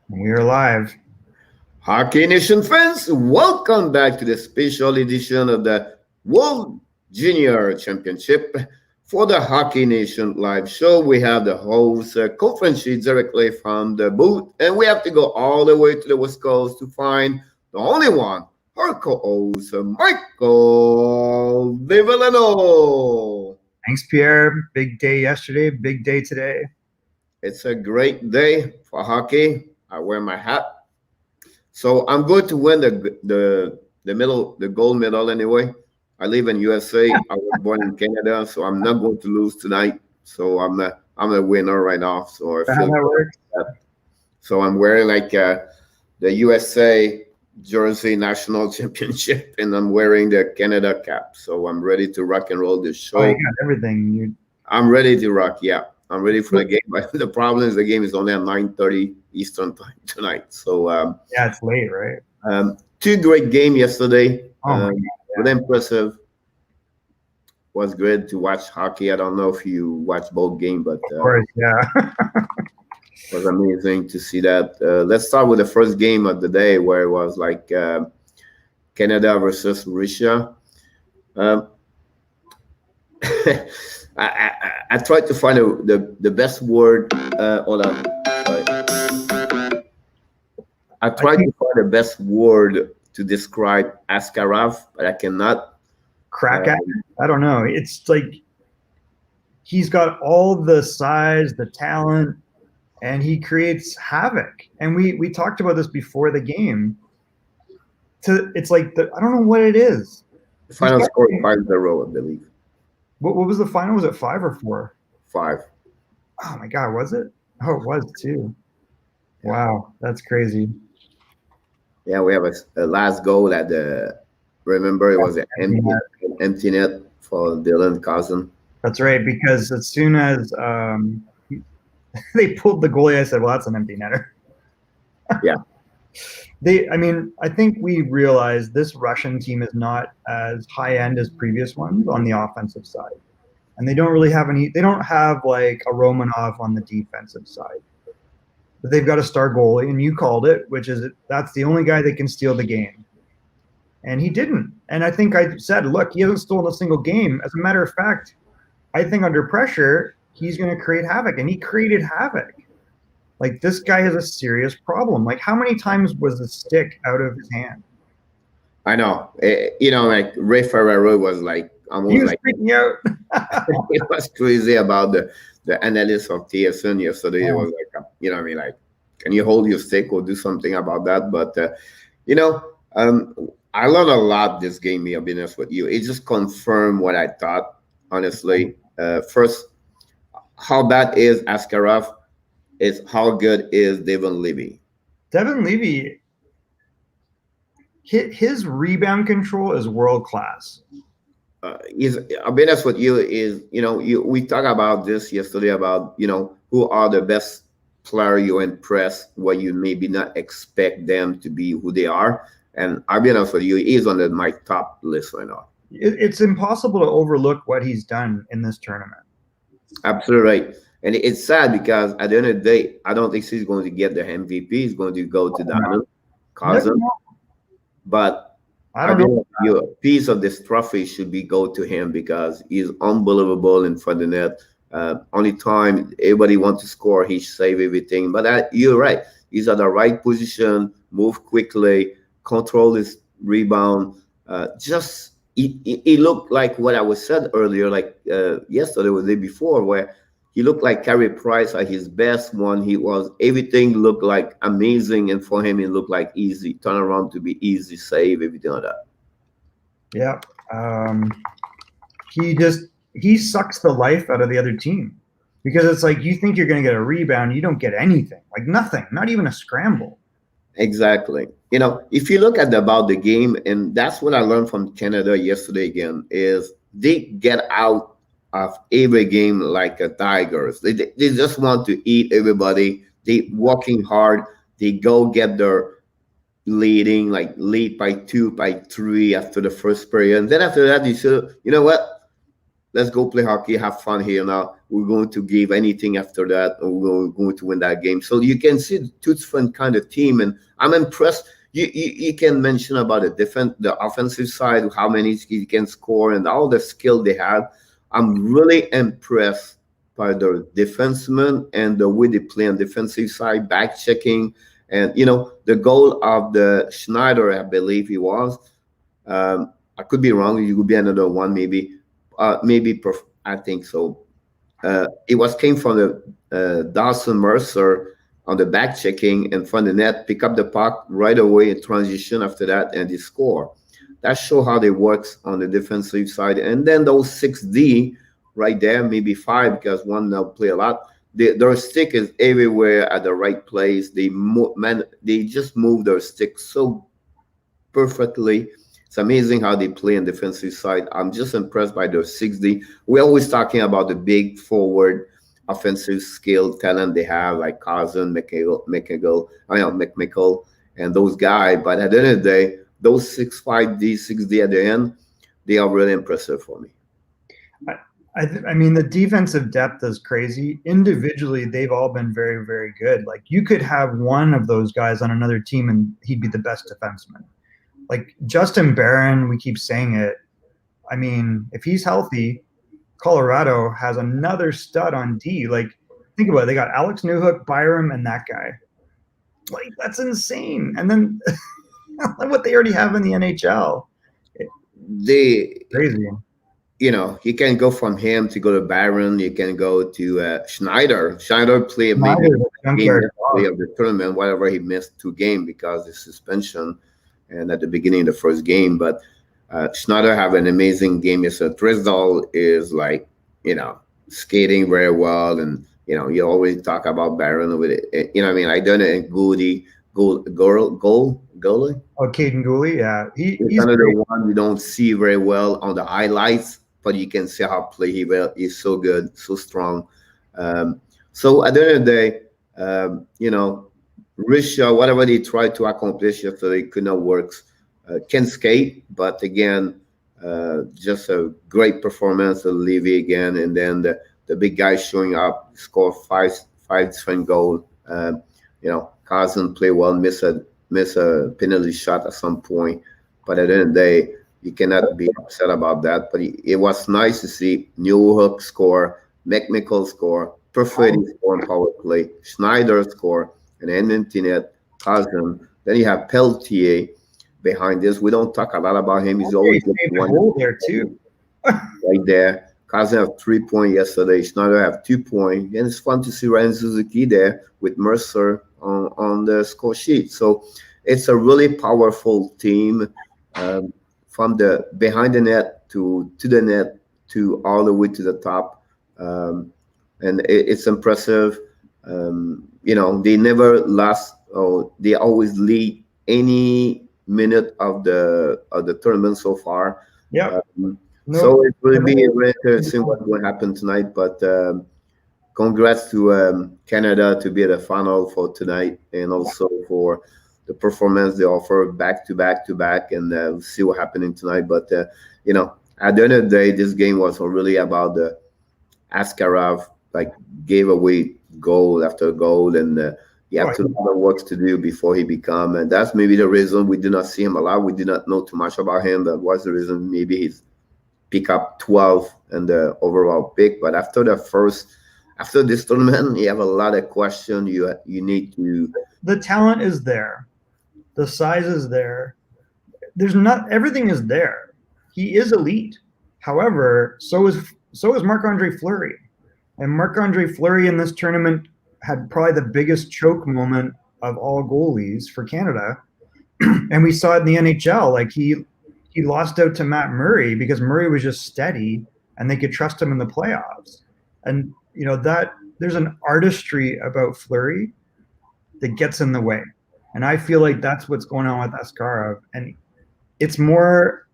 We are live. Hockey Nation fans, welcome back to the special edition of the World Junior Championship. For the Hockey Nation live show, we have the host, conference sheet directly from the booth, and we have to go all the way to the West Coast to find the only one, our co-host, Michael Vivellano. Thanks, Pierre. Big day yesterday, big day today. It's a great day for hockey. I wear my hat. So I'm going to win the gold medal anyway. I live in USA. I was born in Canada, so I'm not going to lose tonight. So I'm a winner right now. So I How feel that works? that. So I'm wearing like the USA jersey national championship, and I'm wearing the Canada cap. So I'm ready to rock and roll this Oh, you show. got everything. I'm ready to rock. Yeah, I'm ready for the game. But the problem is the game is only at 9:30 Eastern time tonight. So Yeah, it's late, right? two great games yesterday. Oh my God. Really impressive. Was great to watch hockey. I don't know if you watched both games, but Of course, yeah. it was amazing to see that. Let's start with the first game of the day, where it was like Canada versus Russia. Um, I tried to find the best word. Hold on. Sorry. I tried to find the best word to describe Askarov, but I cannot. Crack at it. I don't know. It's like he's got all the size, the talent, and he creates havoc. And we talked about this before the game. It's like I don't know what it is. The final score 5-0, I believe. What was the final? Was it 5 or 4? 5. Oh my God, was it? Oh, it was too. Wow, that's crazy. Yeah, we have a last goal at the. Remember, it was an empty net for Dylan Cousin. That's right, because as soon as they pulled the goalie, I said, "Well, that's an empty netter." Yeah. I think we realized this Russian team is not as high end as previous ones on the offensive side, and they don't really have any. They don't have like a Romanov on the defensive side, but they've got a star goalie, and you called it, which is that's the only guy that can steal the game. And he didn't. And I think I said, look, he hasn't stolen a single game. As a matter of fact, I think under pressure, he's going to create havoc. And he created havoc. Like, this guy has a serious problem. Like, how many times was the stick out of his hand? I know. Like Ray Ferraro was like almost He was like freaking out. it was crazy about the analyst of TSN yesterday. It was like, I mean, like, can you hold your stick or do something about that? But I learned a lot this game, I'll be honest with you. It just confirmed what I thought, honestly. First, how bad is Askarov is how good is Devon Levy. Devon Levy, his rebound control is world class. I'll be honest with you, we talked about this yesterday about, who are the best player you impress, what you maybe not expect them to be who they are. And I'll be honest with you, he's on my top list right now. It's impossible to overlook what he's done in this tournament. Absolutely right. And it's sad because at the end of the day, I don't think he's going to get the MVP. He's going to go to Daniel Cousin. But I don't know. A piece of this trophy should go to him because he's unbelievable in front of the net. Only time everybody wants to score, he save everything. But you're right. He's at the right position, move quickly, control his rebound. He looked like what I was said earlier, like yesterday or the day before, where he looked like Carey Price at his best when everything looked like amazing, and for him it looked like easy turn around to be easy save, everything like that. Yeah, he sucks the life out of the other team because it's like you think you're going to get a rebound, you don't get anything, like nothing, not even a scramble. Exactly. If you look about the game, and that's what I learned from Canada yesterday again, is they get out of every game like a tigers. They just want to eat everybody. They working hard. They go get their lead by 2, by 3 after the first period. And then after that, you say, you know what? let's go play hockey, have fun here now. We're going to give anything after that, and we're going to win that game. So you can see two different kind of team, and I'm impressed. You can mention about the offensive side, how many he can score, and all the skill they have. I'm really impressed by their defensemen and the way they play on defensive side, back checking, and the goal of the Schneider, I believe he was. I could be wrong. It could be another one, maybe. I think so. It came from the Dawson Mercer on the back checking and from the net, pick up the puck right away in transition after that, and they score. That shows how they works on the defensive side. And then those 6D right there, maybe 5 because one now play a lot. Their stick is everywhere at the right place. They just move their stick so perfectly. It's amazing how they play on defensive side. I'm just impressed by their 6D. We're always talking about the big forward offensive skill talent they have, like Cousin, McMichael, and those guys. But at the end of the day, those 6-5D, 6D at the end, they are really impressive for me. I mean, the defensive depth is crazy. Individually, they've all been very, very good. Like, you could have one of those guys on another team and he'd be the best defenseman. Like Justin Barron, we keep saying it. I mean, if he's healthy, Colorado has another stud on D. Like, think about it. They got Alex Newhook, Byram, and that guy. Like, that's insane. And then what they already have in the NHL. Crazy. You can go from him to go to Byron. You can go to Schneider. Schneider played maybe game of the tournament, whatever he missed 2 games because of suspension and at the beginning of the first game. But Schneider have an amazing game. So Drisdall is like, skating very well. And, you always talk about Byron with it. I mean, I don't know, goalie. Oh, Caden Gooley, yeah. He's another one you don't see very well on the highlights, but you can see how play he will. He's so good, so strong. So at the end of the day, Risha, whatever they tried to accomplish yesterday could not work. Can skate, but again, just a great performance of Levy again. And then the big guy showing up, score five different goals. Cousin play well, miss a penalty shot at some point, but at the end of the day, you cannot be upset about that. But it was nice to see Newhook score, McMichael score, Perfetti score on power play, Schneider score, and Edmonton Cousin. Then you have Peltier behind this. We don't talk a lot about him. He's always one there too, right there. Cousin have 3 points yesterday. Schneider have 2 points, and it's fun to see Ryan Suzuki there with Mercer on the score sheet. So it's a really powerful team from the behind the net to the net to all the way to the top, and it's impressive. They never lost. They always lead any minute of the tournament so far. Yeah. So it will be very interesting what will happen tonight. But congrats to Canada to be at the final for tonight, and also for the performance they offer back to back, and we'll see what happening tonight. But at the end of the day, this game was really about the Askarov, like, gave away goal after goal, and he had a lot of work to do before he become. And that's maybe the reason we did not see him a lot. We did not know too much about him. That was the reason maybe he's pick up 12 and the overall pick. But after this tournament, you have a lot of questions. You need to. The talent is there, the size is there. Everything is there. He is elite. However, so is Marc-Andre Fleury, and Marc-Andre Fleury in this tournament had probably the biggest choke moment of all goalies for Canada, and we saw it in the NHL. Like he lost out to Matt Murray because Murray was just steady and they could trust him in the playoffs. And, that there's an artistry about Fleury that gets in the way. And I feel like that's what's going on with Askarov. And it's more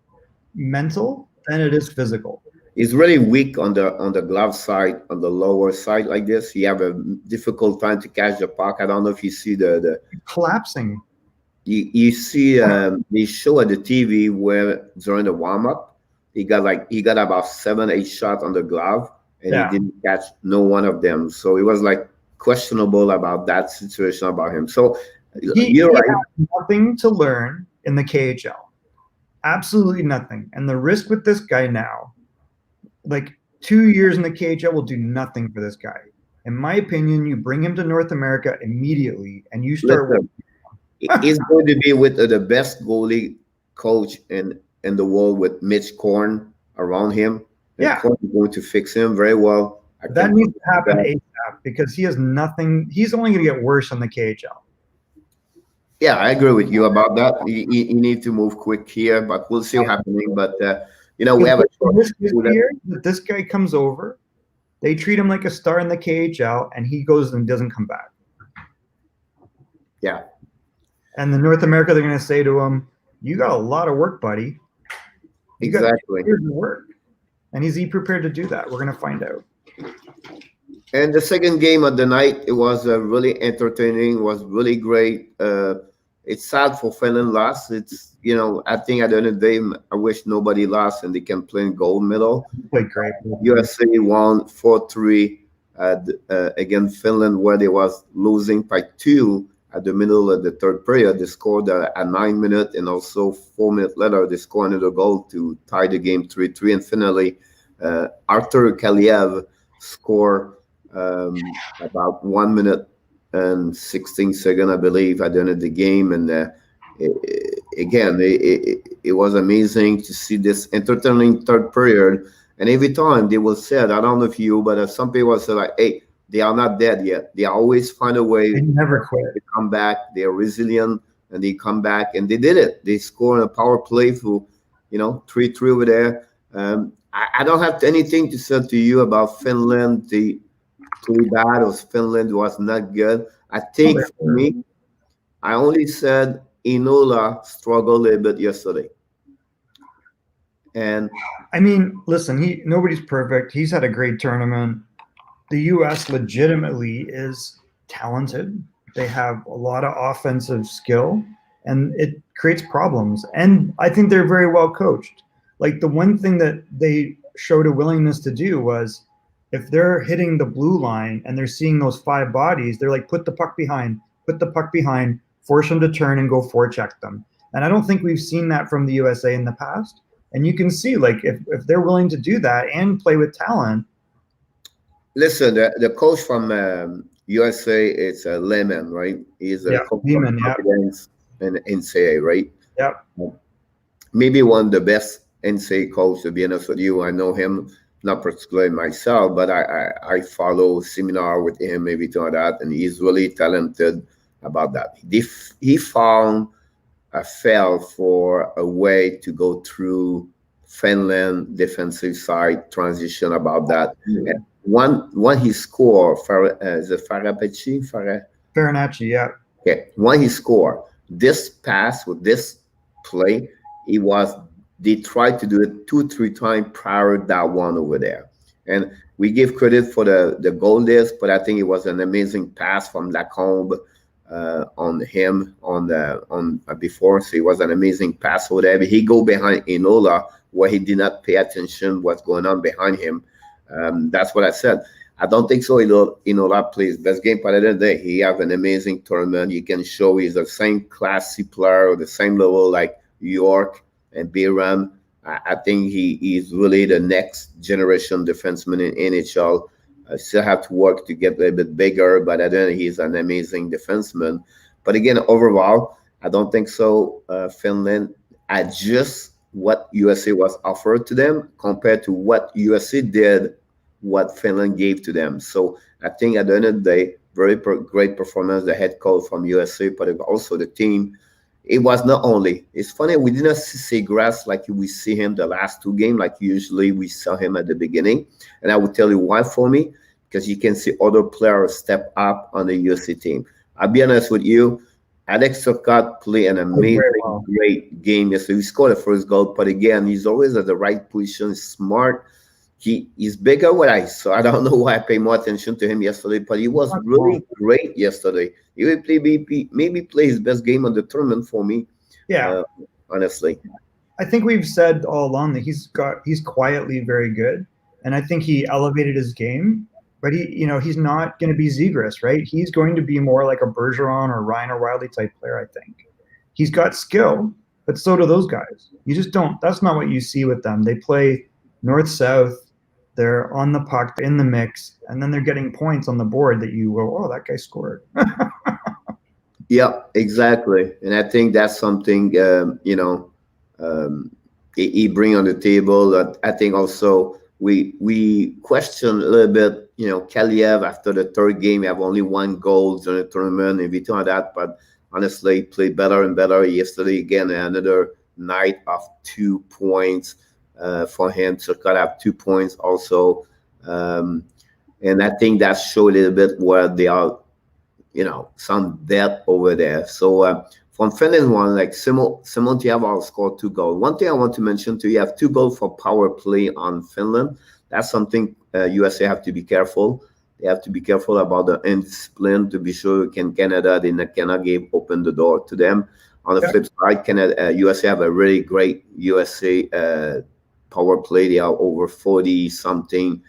mental than it is physical. He's really weak on the glove side, on the lower side like this. He have a difficult time to catch the puck. I don't know if you see the collapsing. You see they show at the TV where during the warm-up, he got about 7, 8 shots on the glove, and he Yeah. didn't catch no one of them. So it was like questionable about that situation about him. So He you're right. has nothing to learn in the KHL. Absolutely nothing. And the risk with this guy now, like 2 years in the KHL will do nothing for this guy. In my opinion, you bring him to North America immediately and you start Listen, he's going to be with the best goalie coach in the world with Mitch Korn around him. And Yeah. Korn is going to fix him very well. That needs to happen ASAP because he has nothing. He's only going to get worse on the KHL. Yeah, I agree with you about that. You need to move quick here, but we'll see what's happening. But we have a risk here that this guy comes over, they treat him like a star in the KHL, and he goes and doesn't come back. Yeah. And the North America, they're going to say to him, "You got a lot of work, buddy. You exactly. got 2 years of work." And is he prepared to do that? We're going to find out. And the second game of the night, it was really entertaining. Was really great. It's sad for Finland lost. It's I think at the end of the day, I wish nobody lost and they can play in gold medal. Played great. USA won 4-3 against Finland, where they was losing by 2 at the middle of the third period. They scored at 9 minutes, and also 4 minutes later they scored another goal to tie the game 3-3. And finally, Artur Kaliev scored about 1 minute and 16 seconds, I believe, at the end of the game. And it was amazing to see this entertaining third period. And every time they will say, I don't know if you, but some people say like, hey, they are not dead yet. They always find a way. They never quit. To come back. They are resilient, and they come back, and they did it. They scored a power play for, 3-3 over there. I don't have anything to say to you about Finland. They played bad, or Finland was not good. I think for me, I only said Inola struggled a little bit yesterday. And I mean, listen, nobody's perfect. He's had a great tournament. The U.S. legitimately is talented. They have a lot of offensive skill, and it creates problems. And I think they're very well coached. Like, the one thing that they showed a willingness to do was, if they're hitting the blue line and they're seeing those 5 bodies, they're like, put the puck behind, force them to turn and go forecheck them. And I don't think we've seen that from the USA in the past. And you can see, like, if they're willing to do that and play with talent. Listen, the coach from USA is Lehman, right? He's a coach Lehman, in NCAA, right? Yeah. Maybe one of the best NCAA coach, to be honest with you. I know him, not particularly myself, but I follow seminar with him, maybe to that, and he's really talented about that. He found a fail for a way to go through Finland defensive side transition about that. And one he scored, is it Farinacci? Farinacci, yeah. Okay, when he scored, this pass with this play, they tried to do it 2-3 times prior to that one over there. And we give credit for the goal list, but I think it was an amazing pass from Lacombe on him on before. So it was an amazing pass over there. But he go behind Inola, where he did not pay attention what's going on behind him. That's what I said. I don't think so. Inola plays best game, but at the end of the day, he have an amazing tournament. You can show he's the same classy player, or the same level like York and Biram. I think he is really the next generation defenseman in NHL. I still have to work to get a little bit bigger, but at the end, he's an amazing defenseman. But again, overall, I don't think so. Finland adjust what USA was offered to them compared to what USA did, what Finland gave to them. So I think at the end of the day, very great performance, the head coach from USA, but also the team. It was not only, it's funny, we didn't see Seagrass like we see him the last 2 games, like usually we saw him at the beginning. And I will tell you why for me, because you can see other players step up on the USA team. I'll be honest with you, Alex Turcotte played an amazing, great game yesterday. He scored the first goal, but again, he's always at the right position, smart. He's bigger what I saw. I don't know why I paid more attention to him yesterday, but he was really great yesterday. He will maybe play his best game of the tournament for me. Yeah. Honestly. I think we've said all along that he's quietly very good, and I think he elevated his game. But he's not going to be Zegras, right? He's going to be more like a Bergeron or Ryan O'Reilly type player. I think he's got skill, but so do those guys. You just don't. That's not what you see with them. They play north south. They're on the puck, they're in the mix, and then they're getting points on the board that you go, oh, that guy scored. Yeah, exactly. And I think that's something he bring on the table. That I think also we question a little bit. Kaliev after the third game, he have only 1 goal during the tournament, and everything like that. But honestly, played better and better yesterday. Again, another night of 2 points for him. Turcotte have 2 points also, and I think that showed a little bit where they are. Some depth over there. So from Finland one, like Simon Tiaval scored 2 goals. One thing I want to mention too, you have 2 goals for power play on Finland. That's something USA have to be careful. They have to be careful about the indiscipline to be sure Canada they cannot open the door to them. On the flip side, USA have a really great USA power play. They are over 40 something.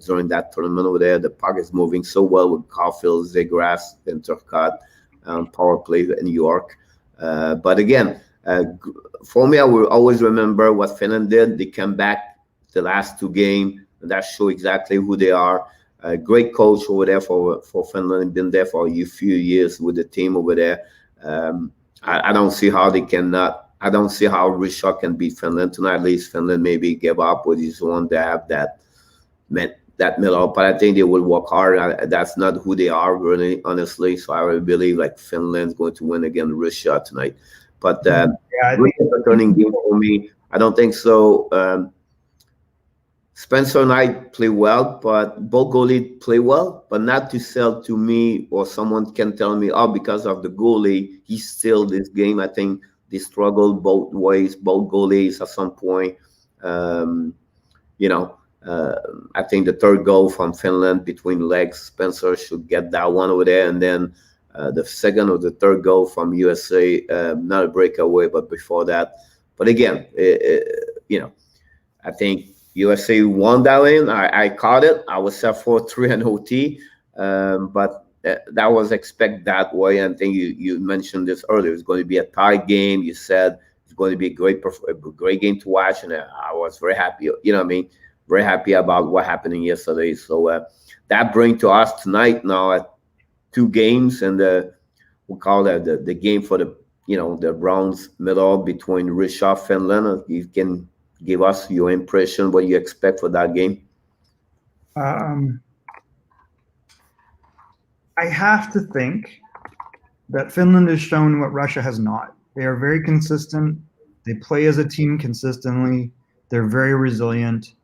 During that tournament over there, the puck is moving so well with Caulfield, Zegras, and Turcotte, power play in New York. But again, for me, I will always remember what Finland did. They came back the last 2 games, and that show exactly who they are. A great coach over there for Finland, been there for a few years with the team over there. I don't see how they cannot. I don't see how Russia can beat Finland tonight. At least Finland maybe give up with his one to have that middle, but I think they will work hard. That's not who they are, really, honestly. So I really believe like Finland's going to win against Russia tonight. But I think it's a turning game for me. I don't think so. Spencer and I play well, but both goalies play well, but not to sell to me or someone can tell me, oh, because of the goalie, he still this game. I think they struggled both ways, both goalies at some point. I think the 3rd goal from Finland between legs, Spencer should get that one over there. And then the 2nd or the 3rd goal from USA, not a breakaway, but before that. But again, I think USA won that win. I caught it. I was set 4-3 and OT. But that was expect that way. And I think you mentioned this earlier. It's going to be a tie game. You said it's going to be a great game to watch. And I was very happy. Very happy about what happened yesterday. So that brings to us tonight now at 2 games, and we call that the game for the bronze medal between Russia, Finland. You can give us your impression, what you expect for that game. I have to think that Finland has shown what Russia has not. They are very consistent. They play as a team consistently. They're very resilient.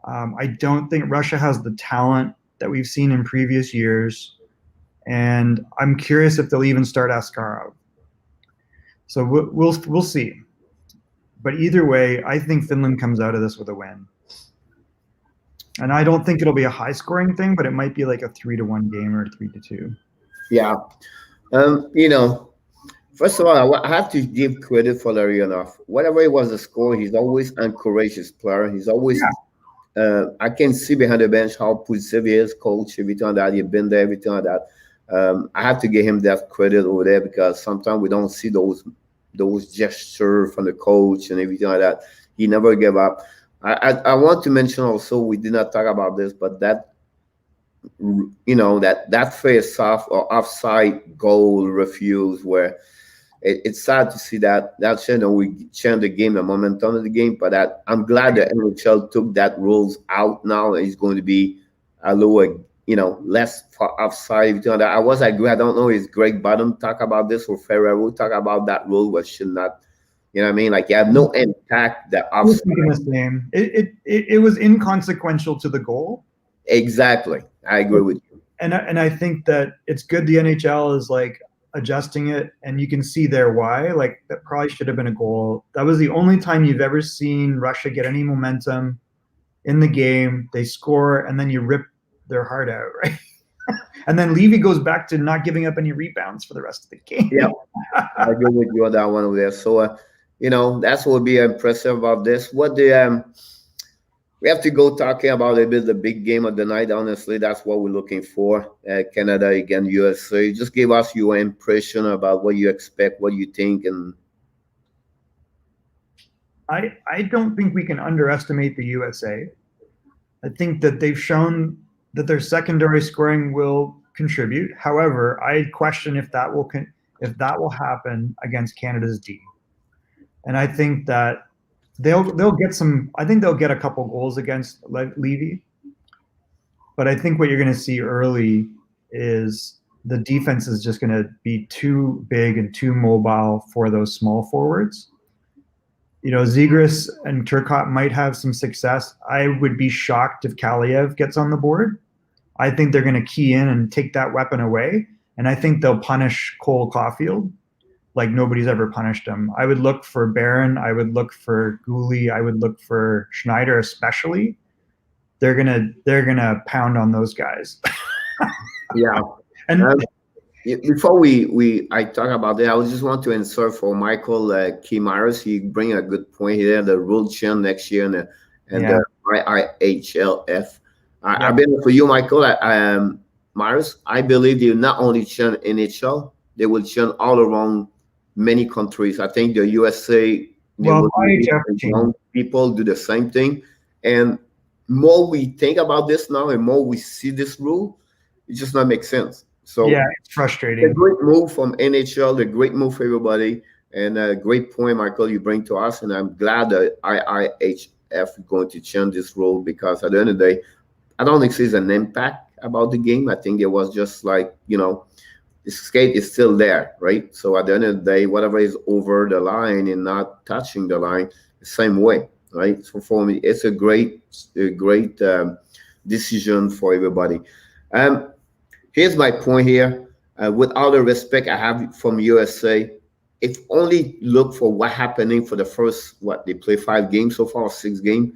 I don't think Russia has the talent that we've seen in previous years, and I'm curious if they'll even start Askarov. So we'll see. But either way, I think Finland comes out of this with a win, and I don't think it'll be a high-scoring thing, but it might be like a 3-1 game or 3-2. Yeah, first of all, I have to give credit for Larionov. Whatever it was the score, he's always encouraged his player. He's always. Yeah. I can see behind the bench how positive he is, coach, everything like that. You've been there, everything like that. I have to give him that credit over there because sometimes we don't see those gestures from the coach and everything like that. He never gave up. I want to mention also, we did not talk about this, but that face off or offside goal refuse where it's sad to see that we change the game, the momentum of the game. But I'm glad the NHL took that rules out now, and it's going to be a little, less for offside. I was agree. I don't know. Is Greg Bottom talk about this or Ferrero talk about that rule, but should not. You know what I mean? Like you have no impact. The offside. It was inconsequential to the goal. Exactly, I agree with you. And I think that it's good the NHL is like adjusting it, and you can see there why. Like that probably should have been a goal. That was the only time you've ever seen Russia get any momentum in the game. They score, and then you rip their heart out, right? And then Levy goes back to not giving up any rebounds for the rest of the game. Yeah, I agree with you on that one over there. So That's what would be impressive about this. What the we have to go talking about a bit the big game of the night. Honestly, that's what we're looking for. Canada against USA. Just give us your impression about what you expect, what you think, and I don't think we can underestimate the USA. I think that they've shown that their secondary scoring will contribute. However, I question if that will happen against Canada's D. And I think that they'll get some. I think they'll get a couple goals against Levy. But I think what you're going to see early is the defense is just going to be too big and too mobile for those small forwards. Zegras and Turcotte might have some success. I would be shocked if Kaliev gets on the board. I think they're going to key in and take that weapon away. And I think they'll punish Cole Caulfield like nobody's ever punished him. I would look for Barron. I would look for Gooley. I would look for Schneider especially. They're gonna pound on those guys. Yeah. And before I talk about that, I just want to insert for Michael Kimaris. He bring a good point here. The World Champ next year and the IIHF. I've been for you, Michael. Mars. I believe they not only churn NHL, they will churn all around many countries. I think the USA, people do the same thing, and more we think about this now and more we see this rule, it just not makes sense. So yeah, it's frustrating. A great move from NHL, a great move for everybody, and a great point, Michael, you bring to us. And I'm glad that IIHF is going to change this rule, because at the end of the day, I don't think there's an impact about the game. I think it was just like, the skate is still there, right? So at the end of the day, whatever is over the line and not touching the line, the same way. Right. So for me, it's a great decision for everybody. Here's my point here. With all the respect I have from USA, if only look for what happening for the first, they play 5 games so far, 6 games.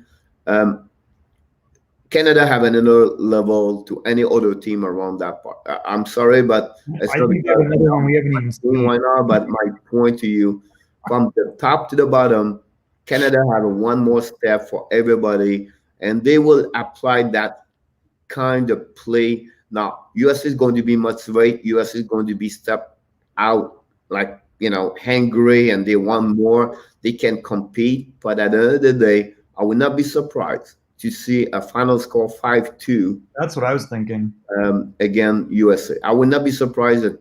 Canada have another level to any other team around that part. I'm sorry, but I think another one we haven't even seen. Why not? But my point to you, from the top to the bottom, Canada have one more step for everybody, and they will apply that kind of play. Now, US is going to be motivated. US is going to be stepped out, like, hungry, and they want more. They can compete. But at the end of the day, I will not be surprised to see a final score 5-2. That's what I was thinking. Again, USA. I would not be surprised at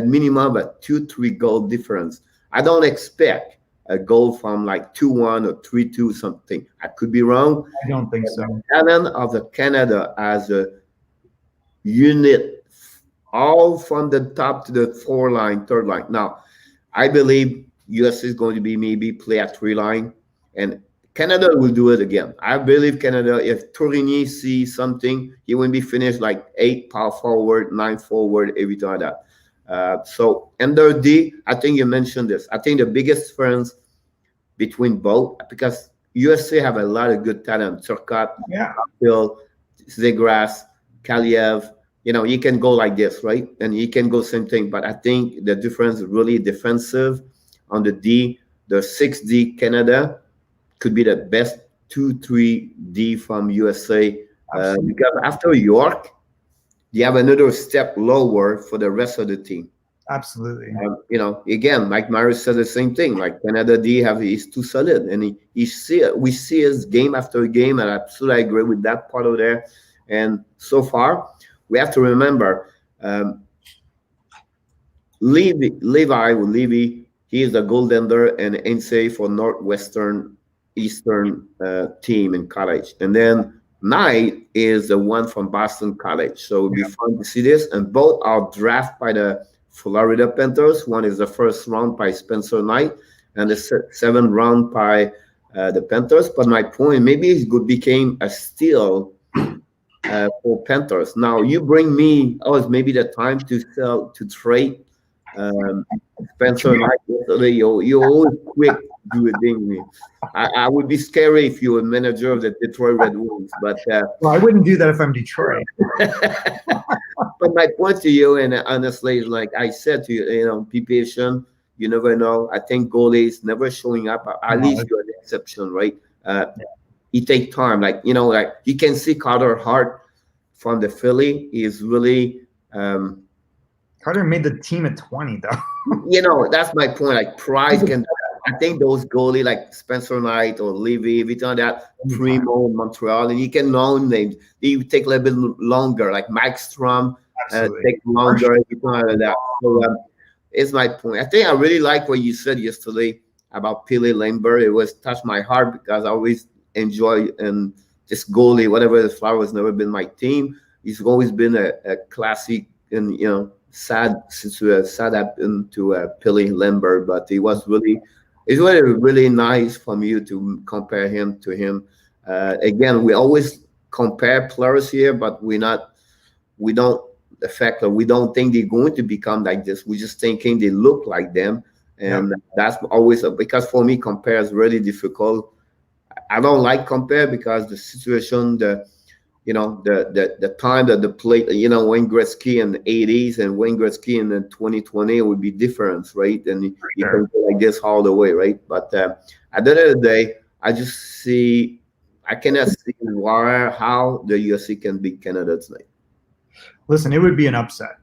minimum, but 2-3 goal difference. I don't expect a goal from like 2-1 or 3-2 something. I could be wrong. I don't think so. The talent of the Canada as a unit, all from the top to the 4 line, 3rd line. Now, I believe US is going to be maybe play at 3 line, and Canada will do it again. I believe Canada, if Tourigny sees something, he will be finished like 8 power forward, 9 forward, everything like that. So under D, I think you mentioned this. I think the biggest difference between both, because USA have a lot of good talent. Turcotte, Phil, Zegras, Kaliev. You can go like this, right? And you can go same thing. But I think the difference is really defensive on the D. The 6D Canada could be the best 2-3D from USA. Because after York, you have another step lower for the rest of the team. Absolutely. Again, Mike Myers said the same thing. Like Canada D is too solid, and we see his game after game, and I absolutely agree with that part of there. And so far, we have to remember Levy. He is the goaltender and NCAA for Northwestern Eastern team in college, and then Knight is the one from Boston College. So it'll be fun to see this. And both are drafted by the Florida Panthers. One is the 1st round by Spencer Knight, and the 7th round by the Panthers. But my point, maybe it could became a steal for Panthers. Now you bring me, it's maybe the time to trade Spencer Knight. You're always quick doing me. I would be scary if you were manager of the Detroit Red Wings, but well, I wouldn't do that if I'm Detroit. But my point to you, and honestly, is like I said to you, be patient. you never know. I think goalies never showing up. At No, least you're the exception, right? It take time. Like, like you can see Carter Hart from the Philly is really Carter made the team at 20 though. That's my point. Like Price can, I think those goalie like Spencer Knight or Levy, everything that Primo, Montreal, and you can know names. They take a little bit longer. Like Mike Strom take longer, everything like that. So it's my point. I think I really like what you said yesterday about Pele Lambert. It was touched my heart because I always enjoy and this goalie, whatever the Flowers, never been my team. He's always been a classic and sad happened to Pele Lambert, but it's really nice from you to compare him to him. Again, we always compare players here, but we don't think they're going to become like this. We're just thinking they look like them, and that's always because for me compare is really difficult. I don't like compare because the situation, the time that the play, Wayne Gretzky in the 80s and Wayne Gretzky in the 2020 would be different, right? And you can go like this all the way, right? But at the end of the day, I cannot see how the UFC can beat Canada tonight. Listen, it would be an upset.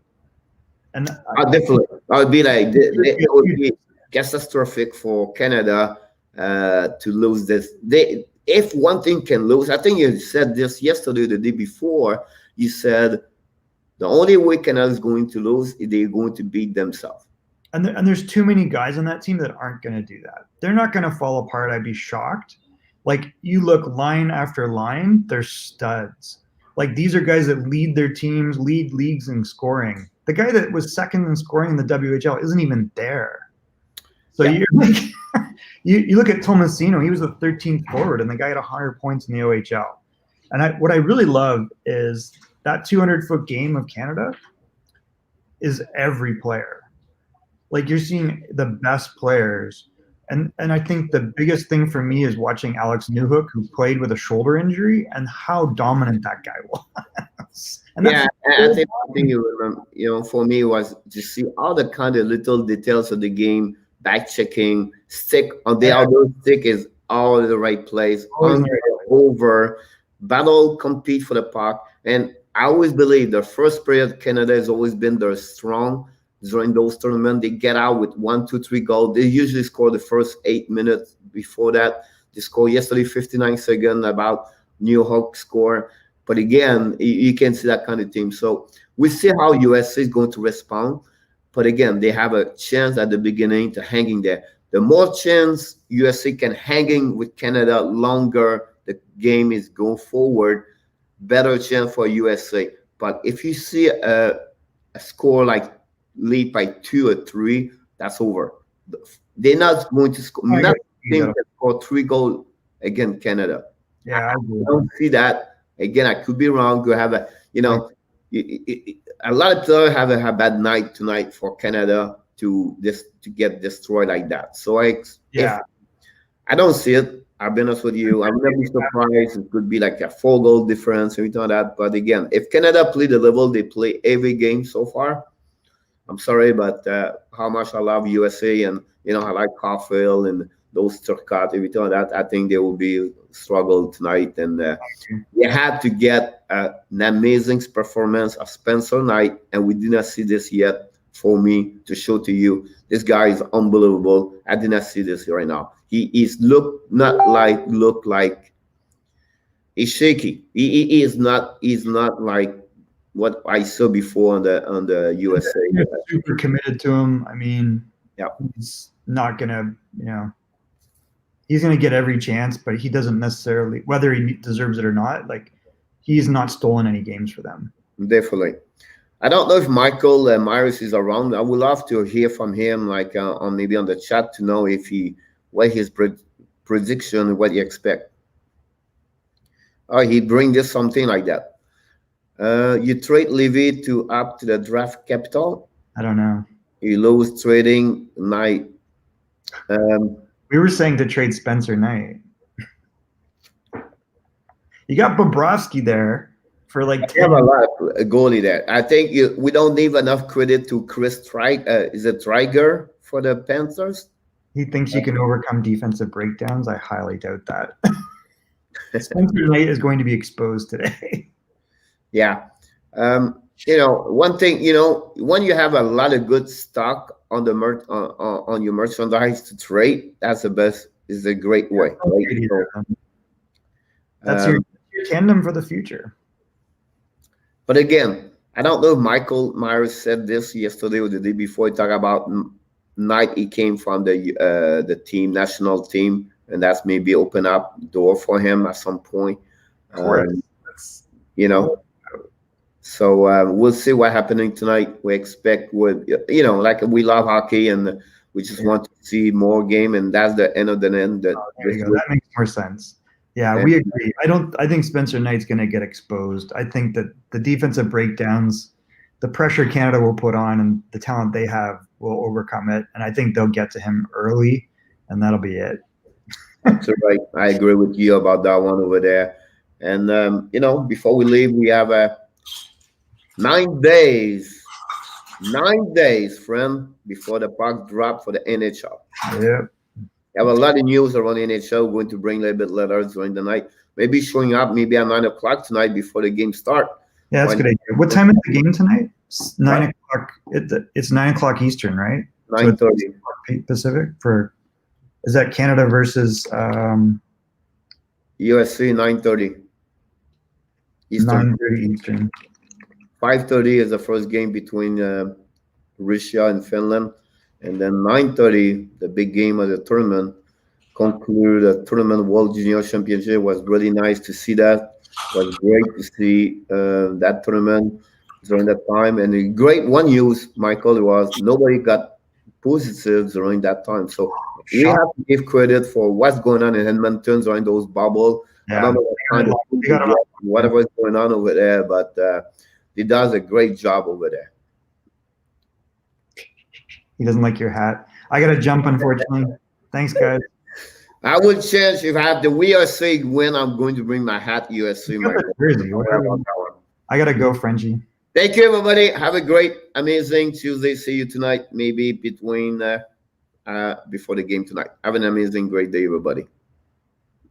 And definitely. I would be like, it would be catastrophic for Canada to lose this. If one thing can lose, I think you said this yesterday, the day before, you said the only way Canada is going to lose is they're going to beat themselves. And there's too many guys on that team that aren't going to do that. They're not going to fall apart. I'd be shocked. Like, you look line after line, they're studs. Like, these are guys that lead their teams, lead leagues in scoring. The guy that was second in scoring in the WHL isn't even there. So you're like, you look at Tomasino, he was the 13th forward, and the guy had 100 points in the OHL. And what I really love is that 200-foot game of Canada is every player. Like, you're seeing the best players. And I think the biggest thing for me is watching Alex Newhook, who played with a shoulder injury, and how dominant that guy was. And I think one thing you remember, for me was to see all the kind of little details of the game, back checking, stick on the outdoor stick is all in the right place, over, battle, compete for the puck. And I always believe the first period Canada has always been their strong. During those tournaments, they get out with 1, 2, 3 goals. They usually score the first 8 minutes. Before that, they scored yesterday 59 seconds, about New York score. But again, you can see that kind of team. So we see how USA is going to respond. But again, they have a chance at the beginning to hanging there. The more chance USA can hanging with Canada longer the game is going forward, better chance for USA. But if you see a score like lead by 2 or 3, that's over. They're not going to score. Not think that score 3 goals against Canada. Yeah, I don't see that. Again, I could be wrong. Could have a a lot of players have a bad night tonight for Canada to get destroyed like that. So I don't see it. I'll be honest with you. I'm never surprised. It could be like a 4-goal difference or anything like that. But again, if Canada play the level they play every game so far, I'm sorry, but how much I love USA and I like Caulfield and those Turcotte, everything like that. I think they will be struggle tonight, and you had to get an amazing performance of Spencer Knight, and we did not see this yet. For me to show to you, this guy is unbelievable. I did not see this right now. He is look like he's shaky. He is not. He's not like what I saw before on the USA. Super committed to him. I mean, he's not gonna, he's gonna get every chance, but he doesn't necessarily, whether he deserves it or not. Like, he's not stolen any games for them. Definitely. I don't know if Michael Myers is around. I would love to hear from him, like on maybe on the chat, to know if what his prediction, what he expect. Oh, he bring this something like that. You trade Levy to up to the draft capital. I don't know. You lose trading Knight. We were saying to trade Spencer Knight. You got Bobrovsky there for like 10. We have a lot of goalie there. I think we don't give enough credit to Chris Is it Triger for the Panthers. He thinks he can overcome defensive breakdowns. I highly doubt that. Spencer Knight is going to be exposed today. Yeah. One thing, when you have a lot of good stock on the on your merchandise to trade, that's the best. Is a great way. Right? So, that's your tandem for the future. But again, I don't know if Michael Myers said this yesterday or the day before. He talked about Knight. He came from the team, national team, and that's maybe open up door for him at some point. So we'll see what happening tonight. We expect like we love hockey and we just want to see more game, and that's the end of the end. That makes more sense. Yeah, we agree. I think Spencer Knight's going to get exposed. I think that the defensive breakdowns, the pressure Canada will put on, and the talent they have will overcome it. And I think they'll get to him early, and that'll be it. That's right. I agree with you about that one over there. And before we leave, we have 9 days. 9 days, friend, before the puck drop for the NHL. Yeah. We have a lot of news around the NHL. We're going to bring a little bit later during the night. Maybe showing up maybe at 9 o'clock tonight before the game start. Yeah, that's a good idea. What time is the game tonight? 9 o'clock. It's 9 o'clock Eastern, right? 9:30 Pacific. Is that Canada versus USC? 9:30 Eastern. 9:30 Eastern. 5:30 is the first game between Russia and Finland, and then 9:30, the big game of the tournament, conclude the tournament World Junior Championship. It was really nice to see that. It was great to see that tournament during that time. And the great one news, Michael, was nobody got positive during that time. So we have to give credit for what's going on in Edmonton during those bubbles. Yeah. I don't know what kind of whatever's going on over there, but he does a great job over there. He doesn't like your hat. I got to jump, unfortunately. Thanks, guys. I would change if I have the USA win. I'm going to bring my hat USA. I got to go, Frenchie. Thank you, everybody. Have a great, amazing Tuesday. See you tonight, maybe between before the game tonight. Have an amazing, great day, everybody.